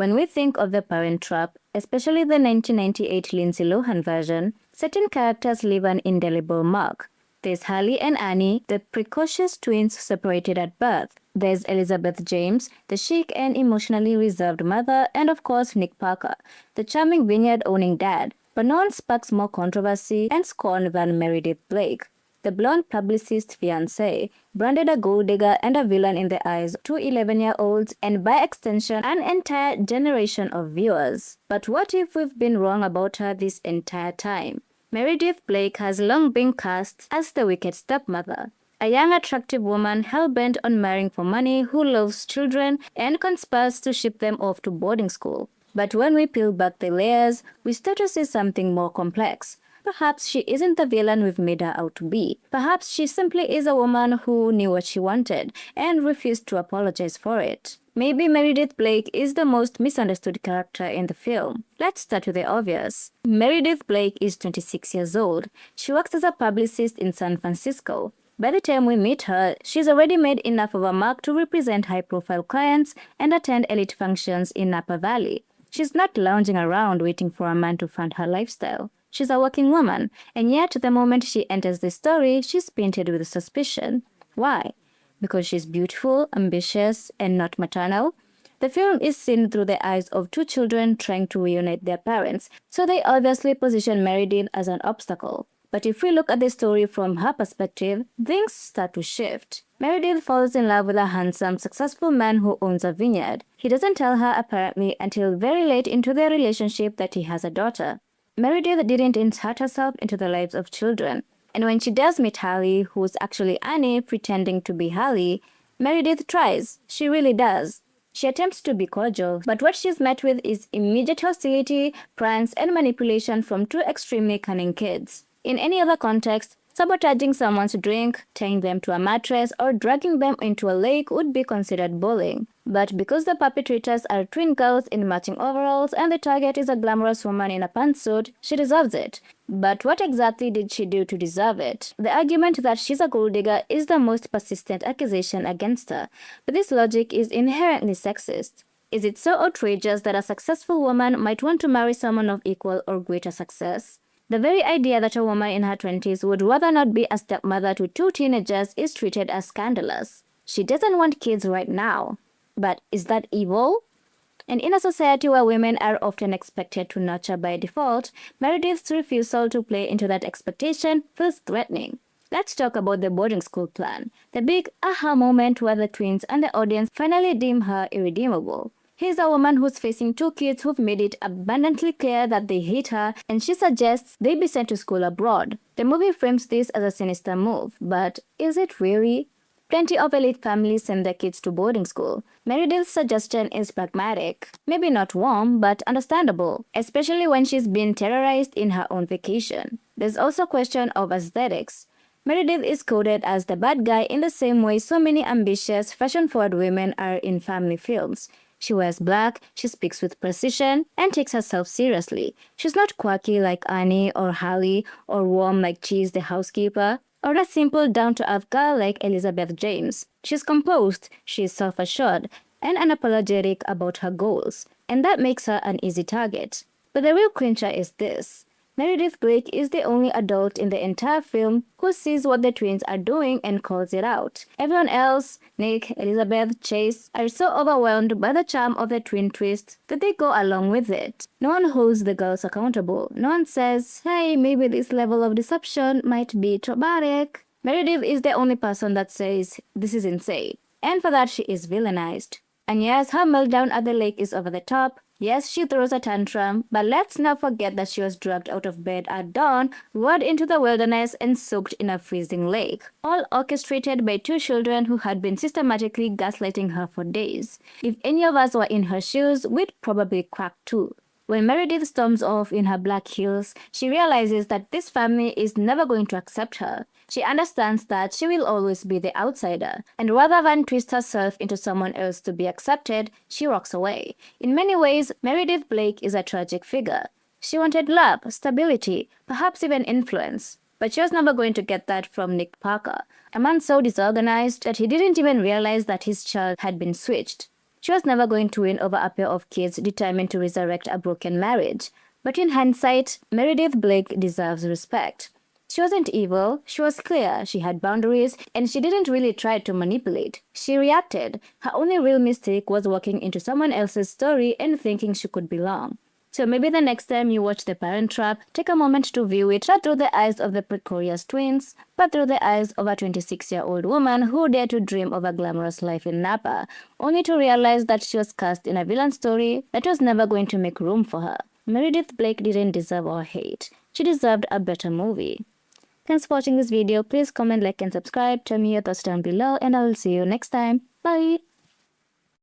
When we think of the Parent Trap, especially the 1998 Lindsay Lohan version, certain characters leave an indelible mark. There's Hallie and Annie, the precocious twins separated at birth. There's Elizabeth James, the chic and emotionally reserved mother, and of course Nick Parker, the charming vineyard-owning dad. But no one sparks more controversy and scorn than Meredith Blake, the blonde publicist fiancée, branded a gold digger and a villain in the eyes of two 11-year-olds and by extension an entire generation of viewers. But what if we've been wrong about her this entire time? Meredith Blake has long been cast as the wicked stepmother, a young attractive woman hell-bent on marrying for money who loves children and conspires to ship them off to boarding school. But when we peel back the layers, we start to see something more complex. Perhaps she isn't the villain we've made her out to be. Perhaps she simply is a woman who knew what she wanted and refused to apologize for it. Maybe Meredith Blake is the most misunderstood character in the film. Let's start with the obvious. Meredith Blake is 26 years old. She works as a publicist in San Francisco. By the time we meet her, she's already made enough of a mark to represent high-profile clients and attend elite functions in Napa Valley. She's not lounging around waiting for a man to fund her lifestyle. She's a working woman, and yet the moment she enters the story, she's painted with suspicion. Why? Because she's beautiful, ambitious, and not maternal? The film is seen through the eyes of two children trying to reunite their parents, so they obviously position Meredith as an obstacle. But if we look at the story from her perspective, things start to shift. Meredith falls in love with a handsome, successful man who owns a vineyard. He doesn't tell her apparently until very late into their relationship that he has a daughter. Meredith didn't insert herself into the lives of children. And when she does meet Hallie, who's actually Annie pretending to be Hallie, Meredith tries. She really does. She attempts to be cordial, but what she's met with is immediate hostility, pranks, and manipulation from two extremely cunning kids. In any other context, sabotaging someone's drink, tying them to a mattress, or dragging them into a lake would be considered bullying. But because the perpetrators are twin girls in matching overalls and the target is a glamorous woman in a pantsuit, she deserves it. But what exactly did she do to deserve it? The argument that she's a gold digger is the most persistent accusation against her, but this logic is inherently sexist. Is it so outrageous that a successful woman might want to marry someone of equal or greater success? The very idea that a woman in her 20s would rather not be a stepmother to two teenagers is treated as scandalous. She doesn't want kids right now. But is that evil? And in a society where women are often expected to nurture by default, Meredith's refusal to play into that expectation feels threatening. Let's talk about the boarding school plan, the big aha moment where the twins and the audience finally deem her irredeemable. Here's a woman who's facing two kids who've made it abundantly clear that they hate her, and she suggests they be sent to school abroad. The movie frames this as a sinister move, but is it really? Plenty of elite families send their kids to boarding school. Meredith's suggestion is pragmatic. Maybe not warm, but understandable, especially when she's been terrorized in her own vacation. There's also a question of aesthetics. Meredith is coded as the bad guy in the same way so many ambitious, fashion-forward women are in family films. She wears black, she speaks with precision, and takes herself seriously. She's not quirky like Annie or Hallie, or warm like Cheese the housekeeper, or a simple down-to-earth girl like Elizabeth James. She's composed, she's self-assured, and unapologetic about her goals, and that makes her an easy target. But the real clincher is this. Meredith Blake is the only adult in the entire film who sees what the twins are doing and calls it out. Everyone else, Nick, Elizabeth, Chase, are so overwhelmed by the charm of the twin twist that they go along with it. No one holds the girls accountable. No one says, hey, maybe this level of deception might be traumatic. Meredith is the only person that says, this is insane. And for that she is villainized. And yes, her meltdown at the lake is over the top. Yes, she throws a tantrum, but let's not forget that she was dragged out of bed at dawn, lured into the wilderness, and soaked in a freezing lake. All orchestrated by two children who had been systematically gaslighting her for days. If any of us were in her shoes, we'd probably crack too. When Meredith storms off in her black heels, she realizes that this family is never going to accept her. She understands that she will always be the outsider, and rather than twist herself into someone else to be accepted, she walks away. In many ways, Meredith Blake is a tragic figure. She wanted love, stability, perhaps even influence. But she was never going to get that from Nick Parker, a man so disorganized that he didn't even realize that his child had been switched. She was never going to win over a pair of kids determined to resurrect a broken marriage. But in hindsight, Meredith Blake deserves respect. She wasn't evil, she was clear, she had boundaries, and she didn't really try to manipulate. She reacted. Her only real mistake was walking into someone else's story and thinking she could belong. So maybe the next time you watch The Parent Trap, take a moment to view it not through the eyes of the precocious twins, but through the eyes of a 26-year-old woman who dared to dream of a glamorous life in Napa, only to realize that she was cast in a villain story that was never going to make room for her. Meredith Blake didn't deserve our hate. She deserved a better movie. Thanks for watching this video. Please comment, like, and subscribe. Tell me your thoughts down below, and I will see you next time. Bye!